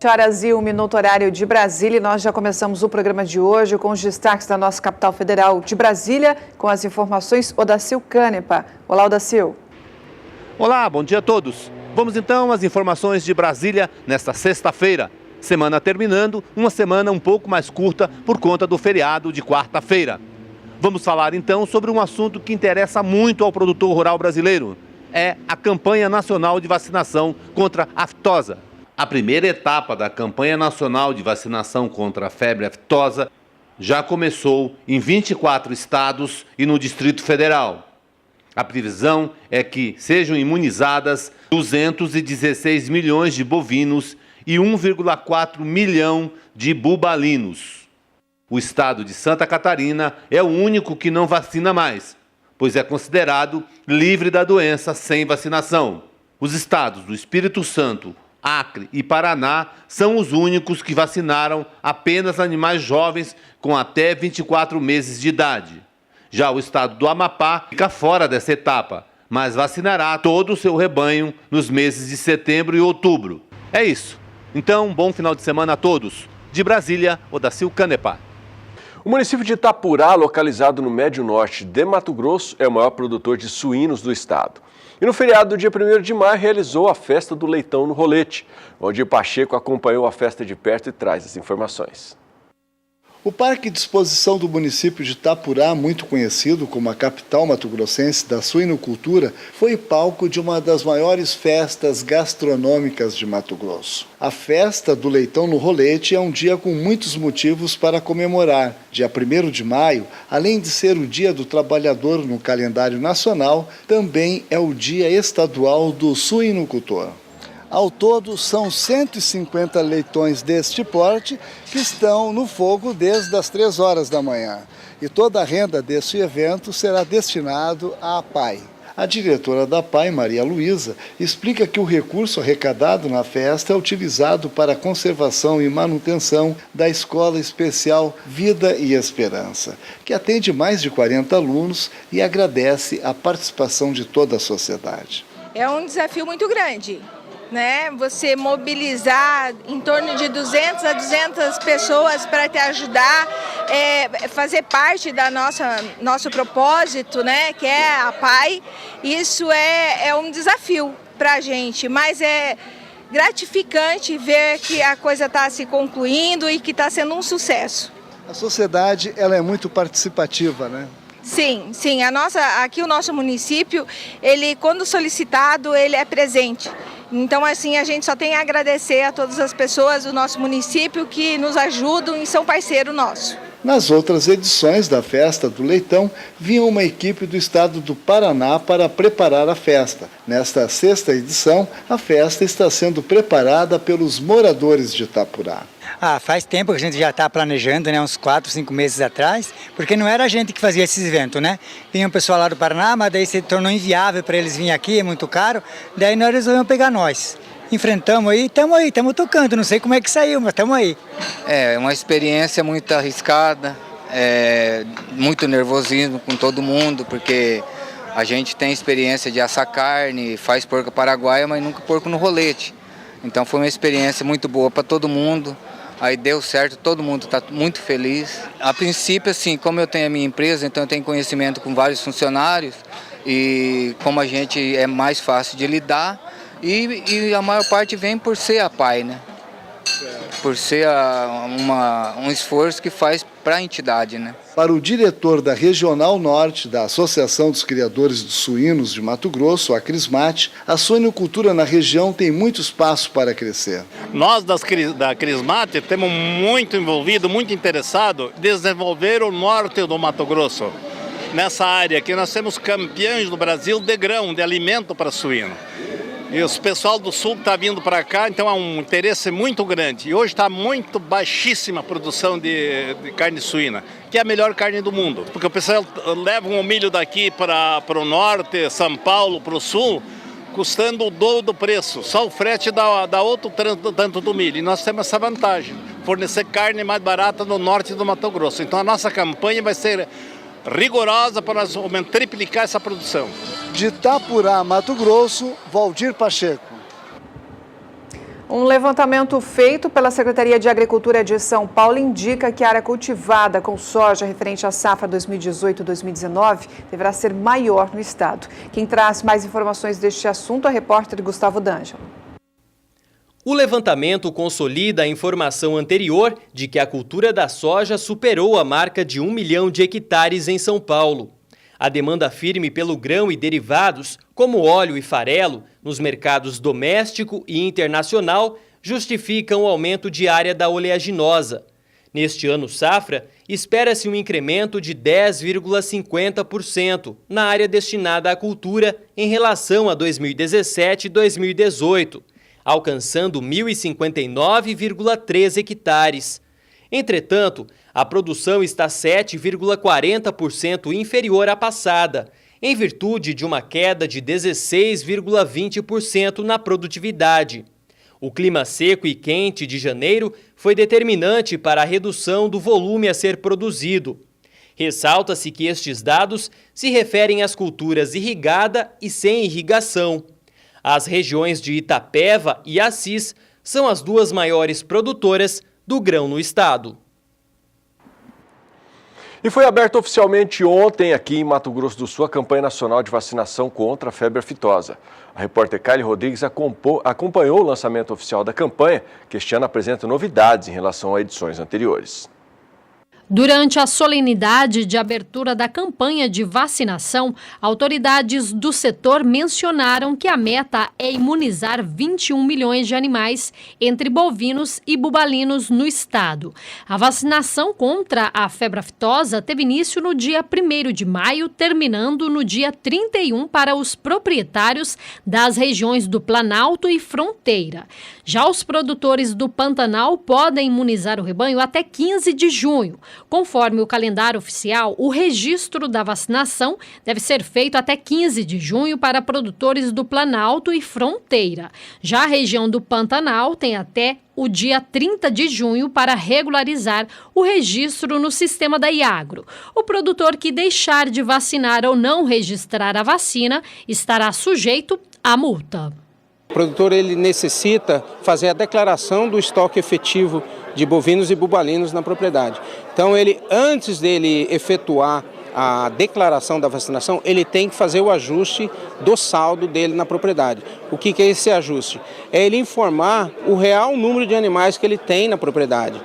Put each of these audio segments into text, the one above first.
Horas e 1 minuto horário de Brasília, e nós já começamos o programa de hoje com os destaques da nossa capital federal de Brasília, com as informações Odacil Canepa. Olá, Odacil. Olá, bom dia a todos. Vamos então às informações de Brasília nesta sexta-feira. Semana terminando, uma semana um pouco mais curta por conta do feriado de quarta-feira. Vamos falar então sobre um assunto que interessa muito ao produtor rural brasileiro. É a campanha nacional de vacinação contra a aftosa. A primeira etapa da campanha nacional de vacinação contra a febre aftosa já começou em 24 estados e no Distrito Federal. A previsão é que sejam imunizadas 216 milhões de bovinos e 1,4 milhão de bubalinos. O estado de Santa Catarina é o único que não vacina mais, pois é considerado livre da doença sem vacinação. Os estados do Espírito Santo, Acre e Paraná são os únicos que vacinaram apenas animais jovens com até 24 meses de idade. Já o estado do Amapá fica fora dessa etapa, mas vacinará todo o seu rebanho nos meses de setembro e outubro. É isso. Então, bom final de semana a todos. De Brasília, Odacil Canepa. O município de Itapurá, localizado no Médio Norte de Mato Grosso, é o maior produtor de suínos do estado. E no feriado do dia 1º de maio realizou a festa do leitão no Rolete. Valdir Pacheco acompanhou a festa de perto e traz as informações. O Parque de Exposição do município de Itapurá, muito conhecido como a capital mato-grossense da suinocultura, foi palco de uma das maiores festas gastronômicas de Mato Grosso. A festa do leitão no Rolete é um dia com muitos motivos para comemorar. Dia 1º de maio, além de ser o Dia do Trabalhador no calendário nacional, também é o Dia Estadual do Suinocultor. Ao todo, são 150 leitões deste porte que estão no fogo desde as 3 horas da manhã. E toda a renda deste evento será destinado à APAI. A diretora da APAI, Maria Luísa, explica que o recurso arrecadado na festa é utilizado para a conservação e manutenção da Escola Especial Vida e Esperança, que atende mais de 40 alunos e agradece a participação de toda a sociedade. É um desafio muito grande, né? Você mobilizar em torno de 200 a 200 pessoas para te ajudar, fazer parte da nosso propósito, né? Que é a PAI. Isso é um desafio para a gente, mas é gratificante ver que a coisa está se concluindo e que está sendo um sucesso. A sociedade, ela é muito participativa, né? Sim, sim. Aqui o nosso município, ele, quando solicitado, ele é presente. Então, assim, a gente só tem a agradecer a todas as pessoas do nosso município que nos ajudam e são parceiro nosso. Nas outras edições da Festa do Leitão, vinha uma equipe do estado do Paraná para preparar a festa. Nesta 6ª edição, a festa está sendo preparada pelos moradores de Itapurá. Faz tempo que a gente já está planejando, né, uns 4, 5 meses atrás, porque não era a gente que fazia esses eventos, né? Vinha o pessoal lá do Paraná, mas daí se tornou inviável para eles virem aqui, é muito caro, daí nós resolvemos pegar nós. Enfrentamos aí, estamos tocando, não sei como é que saiu, mas estamos aí. É uma experiência muito arriscada, muito nervosismo com todo mundo, porque a gente tem experiência de assar carne, faz porco paraguaia, mas nunca porco no rolete. Então foi uma experiência muito boa para todo mundo. Aí deu certo, todo mundo está muito feliz. A princípio, assim, como eu tenho a minha empresa, então eu tenho conhecimento com vários funcionários e como a gente é mais fácil de lidar e a maior parte vem por ser a PAI, né? Por ser um esforço que faz para a entidade, né? Para o diretor da Regional Norte da Associação dos Criadores de Suínos de Mato Grosso, a Crismate, a suinocultura na região tem muito espaço para crescer. Nós da Crismate temos muito envolvido, muito interessado em desenvolver o norte do Mato Grosso. Nessa área que nós temos campeões do Brasil de grão, de alimento para suíno. E o pessoal do sul está vindo para cá, então há um interesse muito grande. E hoje está muito baixíssima a produção de carne suína, que é a melhor carne do mundo. Porque o pessoal leva um milho daqui para o norte, São Paulo, para o sul, custando o dobro do preço. Só o frete dá outro tanto do milho. E nós temos essa vantagem, fornecer carne mais barata no norte do Mato Grosso. Então a nossa campanha vai ser rigorosa para nós triplicar essa produção. De Itapurá, Mato Grosso, Valdir Pacheco. Um levantamento feito pela Secretaria de Agricultura de São Paulo indica que a área cultivada com soja referente à safra 2018-2019 deverá ser maior no estado. Quem traz mais informações deste assunto é o repórter Gustavo D'Angelo. O levantamento consolida a informação anterior de que a cultura da soja superou a marca de 1 milhão de hectares em São Paulo. A demanda firme pelo grão e derivados, como óleo e farelo, nos mercados doméstico e internacional, justificam o aumento de área da oleaginosa. Neste ano safra, espera-se um incremento de 10,50% na área destinada à cultura em relação a 2017 e 2018, alcançando 1.059,3 hectares. Entretanto, a produção está 7,40% inferior à passada, em virtude de uma queda de 16,20% na produtividade. O clima seco e quente de janeiro foi determinante para a redução do volume a ser produzido. Ressalta-se que estes dados se referem às culturas irrigada e sem irrigação. As regiões de Itapeva e Assis são as duas maiores produtoras do grão no estado. E foi aberta oficialmente ontem aqui em Mato Grosso do Sul a campanha nacional de vacinação contra a febre aftosa. A repórter Kylie Rodrigues acompanhou o lançamento oficial da campanha, que este ano apresenta novidades em relação a edições anteriores. Durante a solenidade de abertura da campanha de vacinação, autoridades do setor mencionaram que a meta é imunizar 21 milhões de animais, entre bovinos e bubalinos no estado. A vacinação contra a febre aftosa teve início no dia 1º de maio, terminando no dia 31 para os proprietários das regiões do Planalto e Fronteira. Já os produtores do Pantanal podem imunizar o rebanho até 15 de junho. Conforme o calendário oficial, o registro da vacinação deve ser feito até 15 de junho para produtores do Planalto e Fronteira. Já a região do Pantanal tem até o dia 30 de junho para regularizar o registro no sistema da Iagro. O produtor que deixar de vacinar ou não registrar a vacina estará sujeito à multa. O produtor ele necessita fazer a declaração do estoque efetivo de bovinos e bubalinos na propriedade. Então, antes dele efetuar a declaração da vacinação, ele tem que fazer o ajuste do saldo dele na propriedade. O que é esse ajuste? É ele informar o real número de animais que ele tem na propriedade.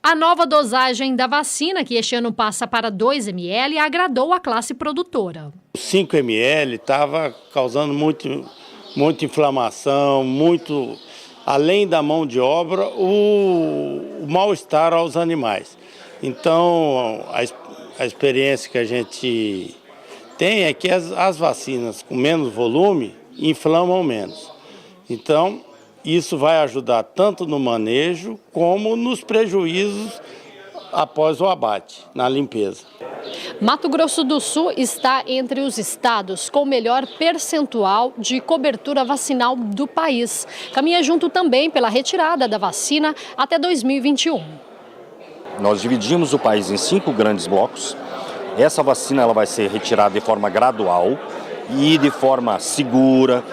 A nova dosagem da vacina, que este ano passa para 2 ml, agradou a classe produtora. 5 ml estava causando muita inflamação, além da mão de obra, o mal-estar aos animais. Então, a experiência que a gente tem é que as vacinas com menos volume inflamam menos. Então, isso vai ajudar tanto no manejo como nos prejuízos após o abate, na limpeza. Mato Grosso do Sul está entre os estados com o melhor percentual de cobertura vacinal do país. Caminha junto também pela retirada da vacina até 2021. Nós dividimos o país em 5 grandes blocos. Essa vacina ela vai ser retirada de forma gradual e de forma segura,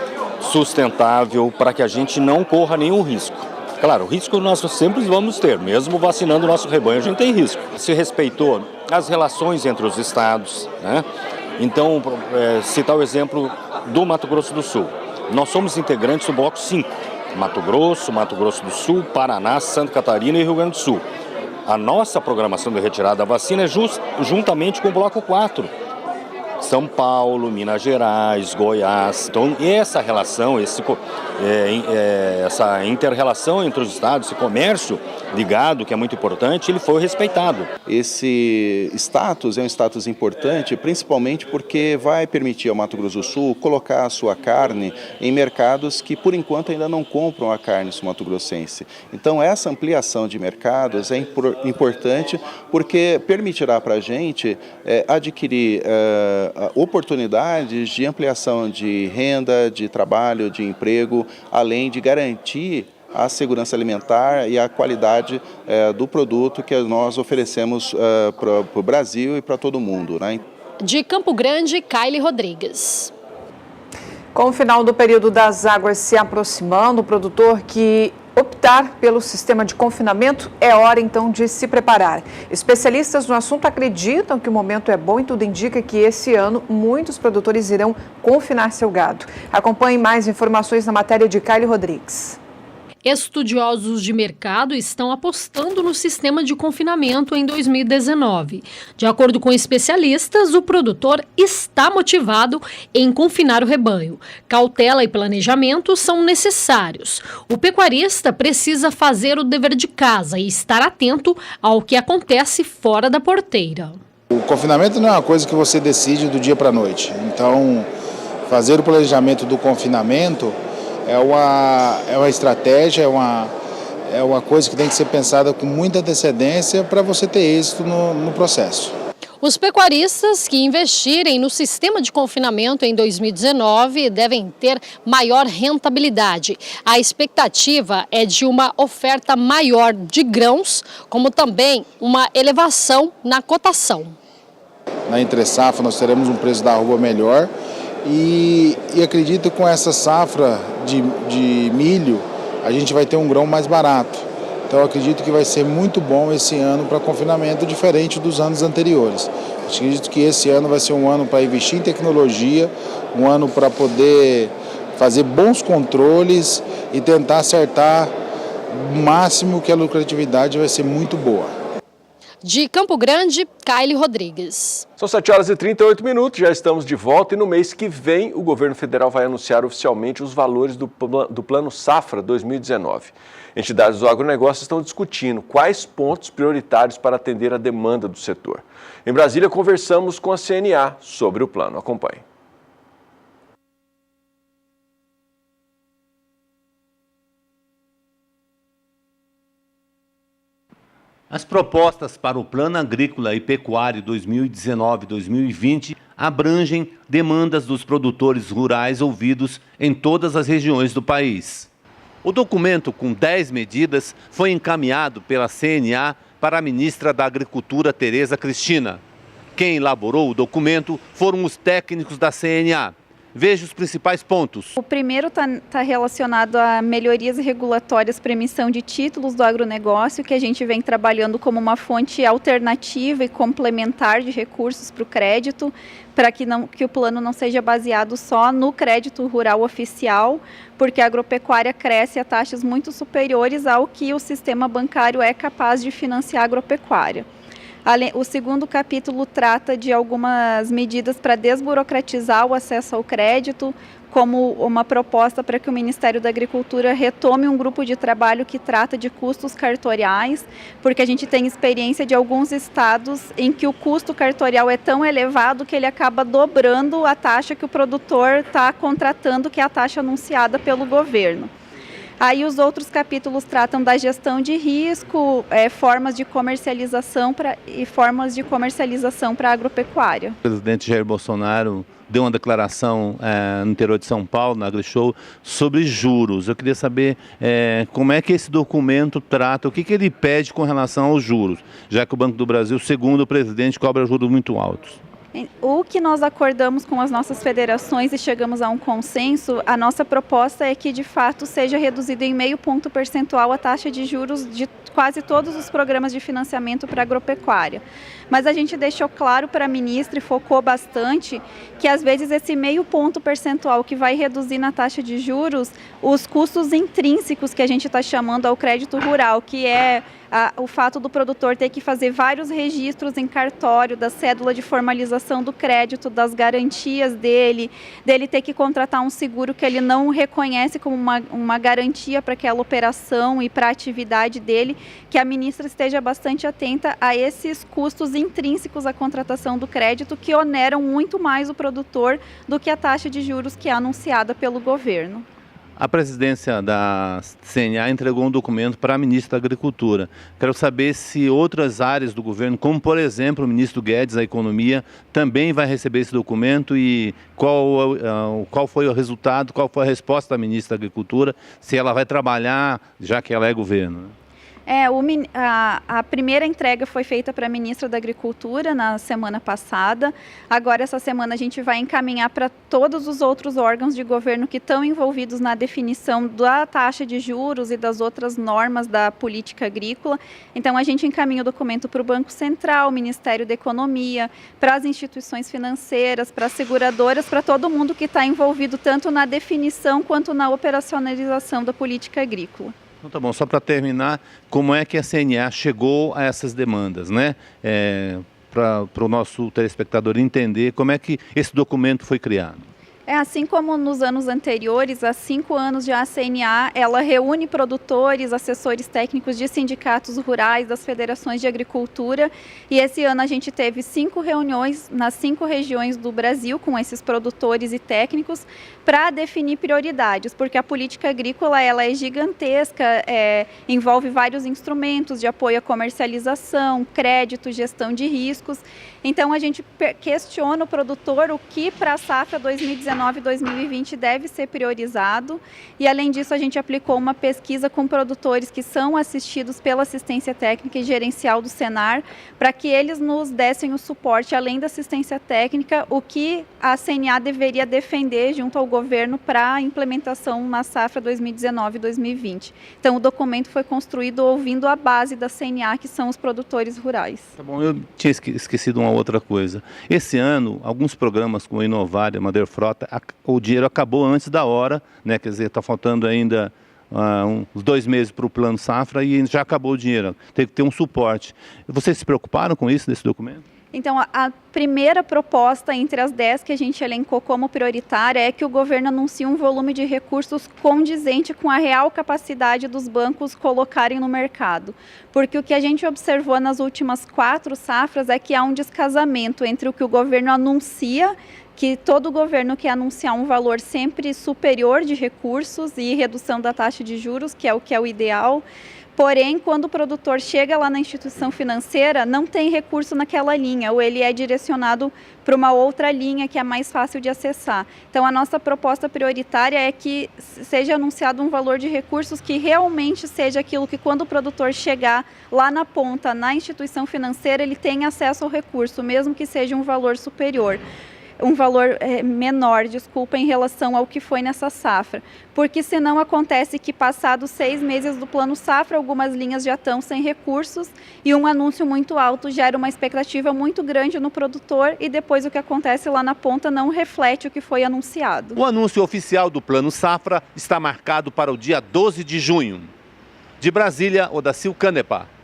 sustentável, para que a gente não corra nenhum risco. Claro, o risco nós sempre vamos ter, mesmo vacinando o nosso rebanho a gente tem risco. Se respeitou as relações entre os estados, né? Então, citar o exemplo do Mato Grosso do Sul. Nós somos integrantes do bloco 5, Mato Grosso do Sul, Paraná, Santa Catarina e Rio Grande do Sul. A nossa programação de retirada da vacina é juntamente com o bloco 4. São Paulo, Minas Gerais, Goiás. Então, essa relação, essa inter-relação entre os estados, esse comércio de gado, que é muito importante, ele foi respeitado. Esse status é um status importante, principalmente porque vai permitir ao Mato Grosso do Sul colocar a sua carne em mercados que, por enquanto, ainda não compram a carne sul-mato-grossense. Então, essa ampliação de mercados é importante porque permitirá para a gente adquirir oportunidades de ampliação de renda, de trabalho, de emprego, além de garantir a segurança alimentar e a qualidade do produto que nós oferecemos para o Brasil e para todo mundo, né? De Campo Grande, Kylie Rodrigues. Com o final do período das águas se aproximando, o produtor que optar pelo sistema de confinamento, é hora então de se preparar. Especialistas no assunto acreditam que o momento é bom e tudo indica que esse ano muitos produtores irão confinar seu gado. Acompanhe mais informações na matéria de Kylie Rodrigues. Estudiosos de mercado estão apostando no sistema de confinamento em 2019. De acordo com especialistas, o produtor está motivado em confinar o rebanho. Cautela e planejamento são necessários. O pecuarista precisa fazer o dever de casa e estar atento ao que acontece fora da porteira. O confinamento não é uma coisa que você decide do dia para a noite. Então, fazer o planejamento do confinamento é uma estratégia, é uma coisa que tem que ser pensada com muita antecedência para você ter êxito no processo. Os pecuaristas que investirem no sistema de confinamento em 2019 devem ter maior rentabilidade. A expectativa é de uma oferta maior de grãos, como também uma elevação na cotação. Na entre-safra nós teremos um preço da arroba melhor. E acredito que com essa safra de milho, a gente vai ter um grão mais barato. Então acredito que vai ser muito bom esse ano para confinamento, diferente dos anos anteriores. Acredito que esse ano vai ser um ano para investir em tecnologia, um ano para poder fazer bons controles e tentar acertar o máximo, que a lucratividade vai ser muito boa. De Campo Grande, Kylie Rodrigues. São 7h38, já estamos de volta e no mês que vem o governo federal vai anunciar oficialmente os valores do Plano Safra 2019. Entidades do agronegócio estão discutindo quais pontos prioritários para atender a demanda do setor. Em Brasília, conversamos com a CNA sobre o plano. Acompanhe. As propostas para o Plano Agrícola e Pecuário 2019-2020 abrangem demandas dos produtores rurais ouvidos em todas as regiões do país. O documento, com 10 medidas, foi encaminhado pela CNA para a ministra da Agricultura, Tereza Cristina. Quem elaborou o documento foram os técnicos da CNA. Veja os principais pontos. O primeiro está relacionado a melhorias regulatórias para emissão de títulos do agronegócio, que a gente vem trabalhando como uma fonte alternativa e complementar de recursos para o crédito, para que o plano não seja baseado só no crédito rural oficial, porque a agropecuária cresce a taxas muito superiores ao que o sistema bancário é capaz de financiar a agropecuária. O segundo capítulo trata de algumas medidas para desburocratizar o acesso ao crédito, como uma proposta para que o Ministério da Agricultura retome um grupo de trabalho que trata de custos cartoriais, porque a gente tem experiência de alguns estados em que o custo cartorial é tão elevado que ele acaba dobrando a taxa que o produtor está contratando, que é a taxa anunciada pelo governo. Aí os outros capítulos tratam da gestão de risco, formas de comercialização para a agropecuária. O presidente Jair Bolsonaro deu uma declaração no interior de São Paulo, na AgriShow, sobre juros. Eu queria saber como é que esse documento trata, o que ele pede com relação aos juros, já que o Banco do Brasil, segundo o presidente, cobra juros muito altos. O que nós acordamos com as nossas federações e chegamos a um consenso, a nossa proposta é que de fato seja reduzido em 0,5 ponto percentual a taxa de juros de quase todos os programas de financiamento para a agropecuária. Mas a gente deixou claro para a ministra e focou bastante que às vezes esse 0,5 ponto percentual que vai reduzir na taxa de juros os custos intrínsecos que a gente está chamando ao crédito rural, que é o fato do produtor ter que fazer vários registros em cartório da cédula de formalização do crédito, das garantias dele ter que contratar um seguro que ele não reconhece como uma garantia para aquela operação e para a atividade dele, que a ministra esteja bastante atenta a esses custos intrínsecos à contratação do crédito que oneram muito mais o produtor do que a taxa de juros que é anunciada pelo governo. A presidência da CNA entregou um documento para a ministra da Agricultura. Quero saber se outras áreas do governo, como por exemplo o ministro Guedes da Economia, também vai receber esse documento e qual foi o resultado, qual foi a resposta da ministra da Agricultura, se ela vai trabalhar, já que ela é governo. A primeira entrega foi feita para a ministra da Agricultura na semana passada. Agora, essa semana, a gente vai encaminhar para todos os outros órgãos de governo que estão envolvidos na definição da taxa de juros e das outras normas da política agrícola. Então, a gente encaminha o documento para o Banco Central, Ministério da Economia, para as instituições financeiras, para as seguradoras, para todo mundo que está envolvido tanto na definição quanto na operacionalização da política agrícola. Então, tá bom, só para terminar, como é que a CNA chegou a essas demandas, né? Para o nosso telespectador entender como é que esse documento foi criado. Assim como nos anos anteriores, há 5 anos já a CNA, ela reúne produtores, assessores técnicos de sindicatos rurais, das federações de agricultura, e esse ano a gente teve 5 reuniões nas 5 regiões do Brasil com esses produtores e técnicos para definir prioridades, porque a política agrícola ela é gigantesca, envolve vários instrumentos de apoio à comercialização, crédito, gestão de riscos. Então a gente questiona o produtor o que para a safra 2019-2020 deve ser priorizado, e além disso a gente aplicou uma pesquisa com produtores que são assistidos pela assistência técnica e gerencial do Senar, para que eles nos dessem o suporte, além da assistência técnica, o que a CNA deveria defender junto ao governo para a implementação na safra 2019-2020. Então o documento foi construído ouvindo a base da CNA, que são os produtores rurais. Tá bom, eu tinha esquecido uma outra coisa. Esse ano, alguns programas como Inovar e Madeira Frota, o dinheiro acabou antes da hora, né? Quer dizer, está faltando ainda uns 2 meses para o Plano Safra e já acabou o dinheiro. Tem que ter um suporte. Vocês se preocuparam com isso nesse documento? Então, a primeira proposta entre as 10 que a gente elencou como prioritária é que o governo anuncie um volume de recursos condizente com a real capacidade dos bancos colocarem no mercado. Porque o que a gente observou nas últimas 4 safras é que há um descasamento entre o que o governo anuncia, que todo governo quer anunciar um valor sempre superior de recursos e redução da taxa de juros, que é o ideal. Porém, quando o produtor chega lá na instituição financeira, não tem recurso naquela linha, ou ele é direcionado para uma outra linha que é mais fácil de acessar. Então, a nossa proposta prioritária é que seja anunciado um valor de recursos que realmente seja aquilo que, quando o produtor chegar lá na ponta, na instituição financeira, ele tenha acesso ao recurso, mesmo que seja um valor superior. Um valor menor, em relação ao que foi nessa safra. Porque senão acontece que, passados 6 meses do Plano Safra, algumas linhas já estão sem recursos e um anúncio muito alto gera uma expectativa muito grande no produtor e depois o que acontece lá na ponta não reflete o que foi anunciado. O anúncio oficial do Plano Safra está marcado para o dia 12 de junho. De Brasília, Odacil Canepa.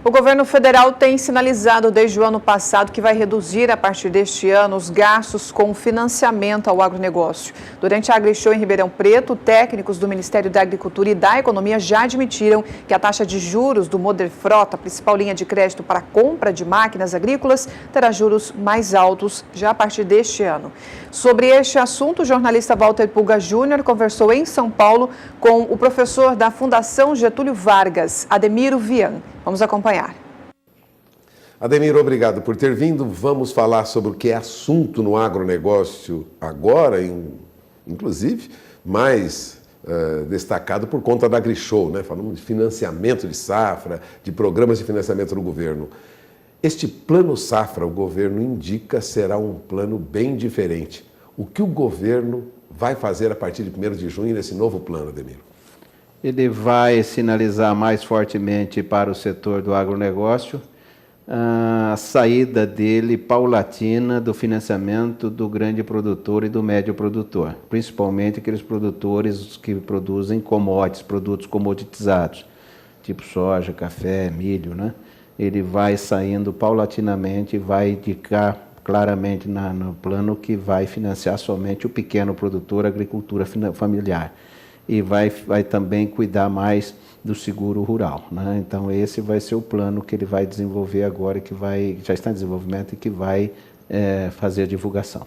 O governo federal tem sinalizado desde o ano passado que vai reduzir a partir deste ano os gastos com financiamento ao agronegócio. Durante a AgriShow em Ribeirão Preto, técnicos do Ministério da Agricultura e da Economia já admitiram que a taxa de juros do Madeira Frota, a principal linha de crédito para a compra de máquinas agrícolas, terá juros mais altos já a partir deste ano. Sobre este assunto, o jornalista Walter Pulga Júnior conversou em São Paulo com o professor da Fundação Getúlio Vargas, Ademiro Vian. Vamos acompanhar. Ademir, obrigado por ter vindo. Vamos falar sobre o que é assunto no agronegócio agora, inclusive mais destacado por conta da AgriShow, né? Falamos de financiamento de safra, de programas de financiamento do governo. Este plano safra, o governo indica, será um plano bem diferente. O que o governo vai fazer a partir de 1º de junho nesse novo plano, Ademir? Ele vai sinalizar mais fortemente para o setor do agronegócio a saída dele paulatina do financiamento do grande produtor e do médio produtor, principalmente aqueles produtores que produzem commodities, produtos comoditizados, tipo soja, café, milho, né? Ele vai saindo paulatinamente e vai indicar claramente no plano que vai financiar somente o pequeno produtor, a agricultura familiar. E vai também cuidar mais do seguro rural, né? Então esse vai ser o plano que ele vai desenvolver agora, que já está em desenvolvimento e que vai fazer a divulgação.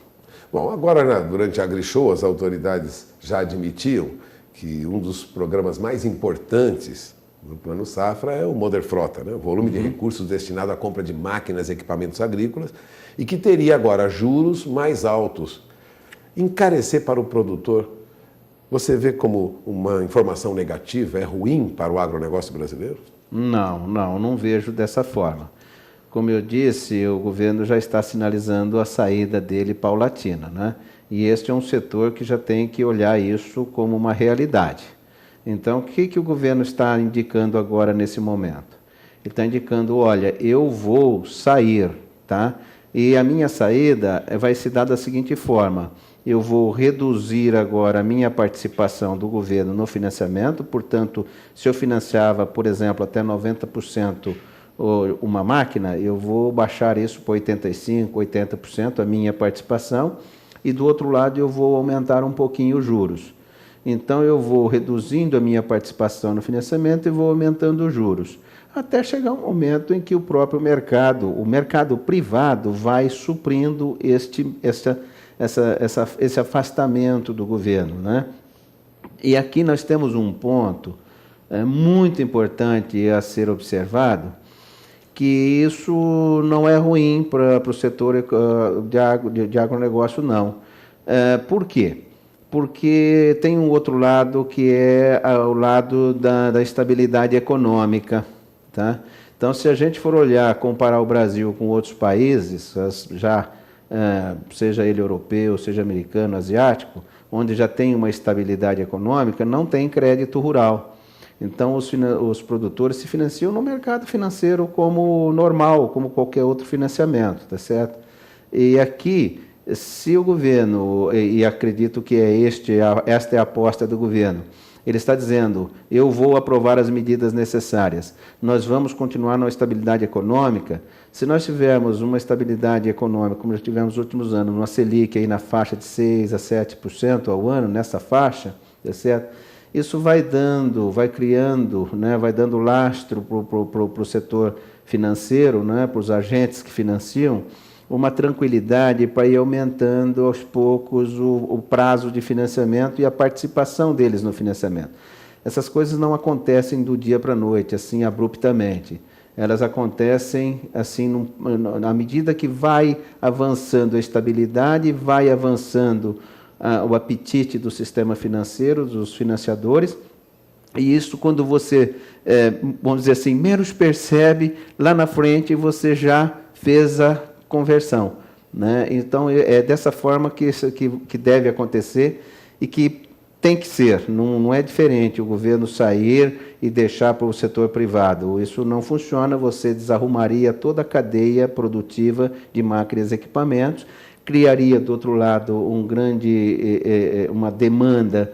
Bom, agora durante a AgriShow as autoridades já admitiam que um dos programas mais importantes no Plano Safra é o Madeira Frota, né? O volume de recursos destinado à compra de máquinas e equipamentos agrícolas e que teria agora juros mais altos. Encarecer para o produtor você vê como uma informação negativa, é ruim para o agronegócio brasileiro? Não vejo dessa forma. Como eu disse, o governo já está sinalizando a saída dele paulatina, né? E este é um setor que já tem que olhar isso como uma realidade. Então, o que o governo está indicando agora nesse momento? Ele está indicando, olha, eu vou sair, tá? E a minha saída vai se dar da seguinte forma: eu vou reduzir agora a minha participação do governo no financiamento, portanto, se eu financiava, por exemplo, até 90% uma máquina, eu vou baixar isso para 85%, 80% a minha participação, e do outro lado eu vou aumentar um pouquinho os juros. Então eu vou reduzindo a minha participação no financiamento e vou aumentando os juros, até chegar um momento em que o próprio mercado, o mercado privado, vai suprindo esse afastamento do governo, né? E aqui nós temos um ponto muito importante a ser observado, que isso não é ruim para o setor de agronegócio, não. Por quê? Porque tem um outro lado, que é o lado da estabilidade econômica, tá? Então, se a gente for olhar, comparar o Brasil com outros países, seja ele europeu, seja americano, asiático, onde já tem uma estabilidade econômica, não tem crédito rural. Então, os produtores se financiam no mercado financeiro como normal, como qualquer outro financiamento, tá certo? E aqui, se o governo, e acredito que esta é a aposta do governo, ele está dizendo, eu vou aprovar as medidas necessárias, nós vamos continuar na estabilidade econômica. Se nós tivermos uma estabilidade econômica, como já tivemos nos últimos anos, uma Selic aí na faixa de 6% a 7% ao ano, nessa faixa, tá certo? Isso vai criando, né, vai dando lastro para o setor financeiro, né, para os agentes que financiam, uma tranquilidade para ir aumentando aos poucos o prazo de financiamento e a participação deles no financiamento. Essas coisas não acontecem do dia para a noite, assim, abruptamente. Elas acontecem assim, à medida que vai avançando a estabilidade, vai avançando o apetite do sistema financeiro, dos financiadores, e isso, quando você, vamos dizer assim, menos percebe, lá na frente você já fez a conversão, né? Então, é dessa forma que deve acontecer e que tem que ser, não é diferente o governo sair e deixar para o setor privado. Isso não funciona, você desarrumaria toda a cadeia produtiva de máquinas e equipamentos, criaria, do outro lado, uma demanda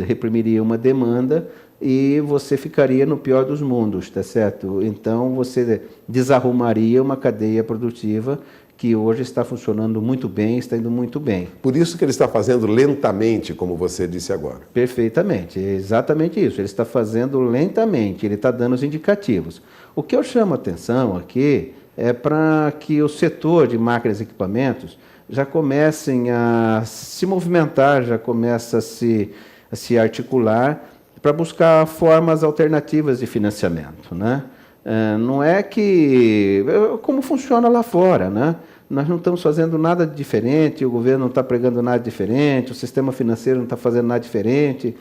reprimiria uma demanda e você ficaria no pior dos mundos, tá certo? Então, você desarrumaria uma cadeia produtiva que hoje está funcionando muito bem, está indo muito bem. Por isso que ele está fazendo lentamente, como você disse agora. Perfeitamente, é exatamente isso. Ele está fazendo lentamente, ele está dando os indicativos. O que eu chamo a atenção aqui é para que o setor de máquinas e equipamentos já comecem a se movimentar, já começa a se articular para buscar formas alternativas de financiamento, né? Não é como funciona lá fora, né? Nós não estamos fazendo nada diferente, o governo não está pregando nada diferente, o sistema financeiro não está fazendo nada diferente.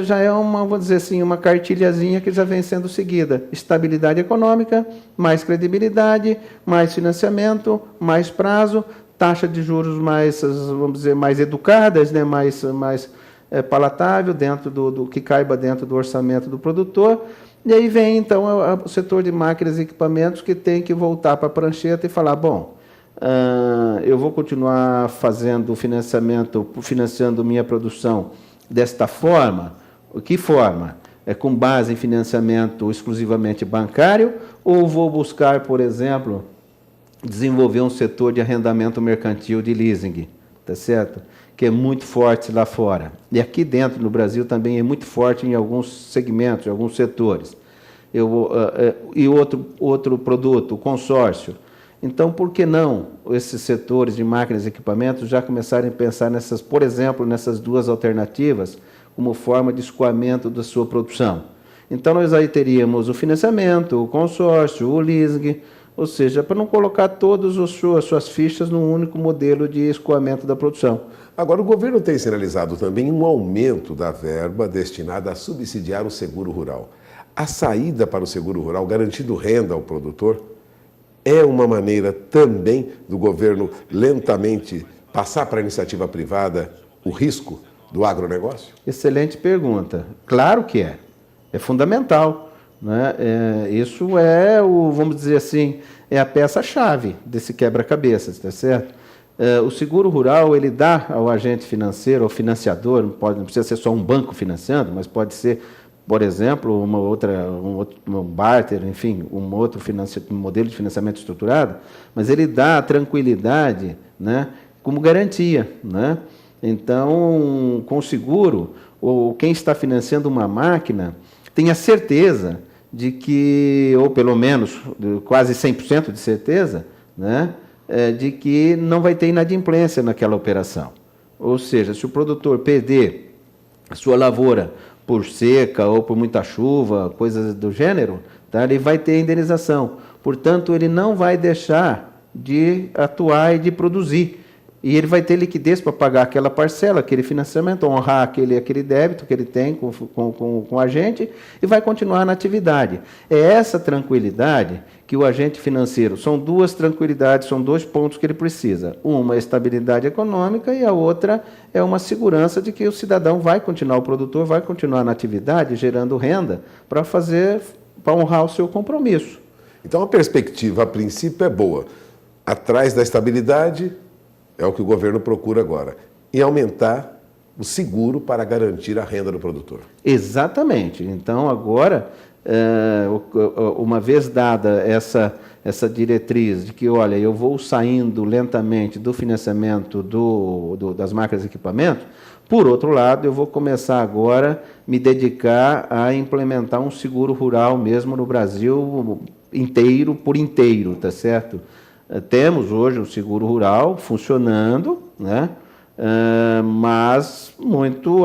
Já é vamos dizer assim, uma cartilhazinha que já vem sendo seguida. Estabilidade econômica, mais credibilidade, mais financiamento, mais prazo, taxa de juros mais, vamos dizer, mais educadas, né? mais palatável, dentro do que caiba dentro do orçamento do produtor. E aí vem, então, o setor de máquinas e equipamentos que tem que voltar para a prancheta e falar, bom, eu vou continuar fazendo financiamento, financiando minha produção desta forma. Que forma? Com base em financiamento exclusivamente bancário, ou vou buscar, por exemplo, desenvolver um setor de arrendamento mercantil de leasing, tá certo? Que é muito forte lá fora. E aqui dentro, no Brasil, também é muito forte em alguns segmentos, em alguns setores. E outro produto, o consórcio. Então, por que não esses setores de máquinas e equipamentos já começarem a pensar, por exemplo, nessas duas alternativas, como forma de escoamento da sua produção? Então, nós aí teríamos o financiamento, o consórcio, o leasing, Ou seja, para não colocar todas as suas fichas num único modelo de escoamento da produção. Agora, o governo tem sinalizado também um aumento da verba destinada a subsidiar o seguro rural. A saída para o seguro rural, garantindo renda ao produtor, é uma maneira também do governo lentamente passar para a iniciativa privada o risco do agronegócio? Excelente pergunta. Claro que é. É fundamental. Né? Isso é, vamos dizer assim, é a peça-chave desse quebra-cabeças, tá certo? O seguro rural, ele dá ao agente financeiro, ao financiador, não precisa ser só um banco financiando, mas pode ser, por exemplo, um barter, enfim, um outro modelo de financiamento estruturado, mas ele dá a tranquilidade, né, como garantia. Né? Então, com o seguro, quem está financiando uma máquina tem a certeza de que, ou pelo menos quase 100% de certeza, né, de que não vai ter inadimplência naquela operação. Ou seja, se o produtor perder a sua lavoura por seca ou por muita chuva, coisas do gênero, tá, ele vai ter indenização. Portanto, ele não vai deixar de atuar e de produzir. E ele vai ter liquidez para pagar aquela parcela, aquele financiamento, honrar aquele débito que ele tem com a gente e vai continuar na atividade. É essa tranquilidade que o agente financeiro, são duas tranquilidades, são dois pontos que ele precisa. Uma é estabilidade econômica e a outra é uma segurança de que o cidadão vai continuar, o produtor vai continuar na atividade, gerando renda para honrar o seu compromisso. Então a perspectiva, a princípio, é boa. Atrás da estabilidade, é o que o governo procura agora, e aumentar o seguro para garantir a renda do produtor. Exatamente. Então, agora, uma vez dada essa diretriz de que, olha, eu vou saindo lentamente do financiamento das máquinas e equipamentos, por outro lado, eu vou começar agora a me dedicar a implementar um seguro rural mesmo no Brasil inteiro, por inteiro, tá certo? Temos hoje um seguro rural funcionando, né? Mas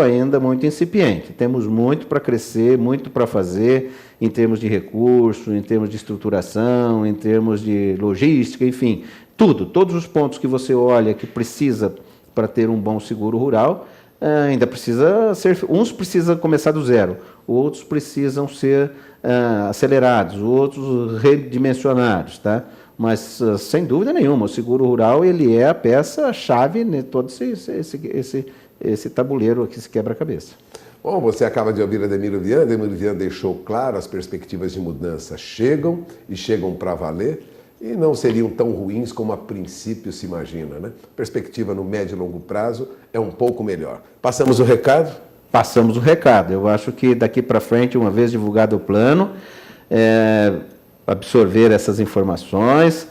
ainda muito incipiente. Temos muito para crescer, muito para fazer em termos de recursos, em termos de estruturação, em termos de logística, enfim, todos os pontos que você olha que precisa para ter um bom seguro rural, ainda precisa ser, uns precisam começar do zero, outros precisam ser acelerados, outros redimensionados, tá? Mas, sem dúvida nenhuma, o seguro rural ele é a peça-chave de todo esse tabuleiro aqui, esse quebra-cabeça. Bom, você acaba de ouvir Ademiro Vian. Ademiro Vian deixou claro as perspectivas de mudança chegam e chegam para valer e não seriam tão ruins como a princípio se imagina, né? Perspectiva no médio e longo prazo é um pouco melhor. Passamos o recado? Passamos o recado. Eu acho que daqui para frente, uma vez divulgado o plano, absorver essas informações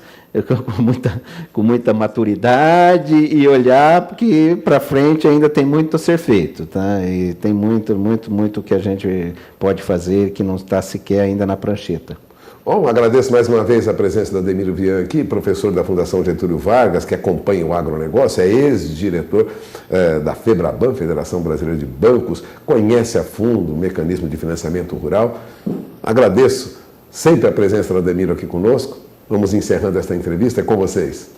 com muita maturidade e olhar, porque para frente ainda tem muito a ser feito, tá? E tem muito que a gente pode fazer que não está sequer ainda na prancheta. Bom, agradeço mais uma vez a presença do Ademiro Vian aqui, professor da Fundação Getúlio Vargas, que acompanha o agronegócio, é ex-diretor da FEBRABAN, Federação Brasileira de Bancos, conhece a fundo o mecanismo de financiamento rural. Agradeço sempre a presença do Ademiro aqui conosco. Vamos encerrando esta entrevista. É com vocês.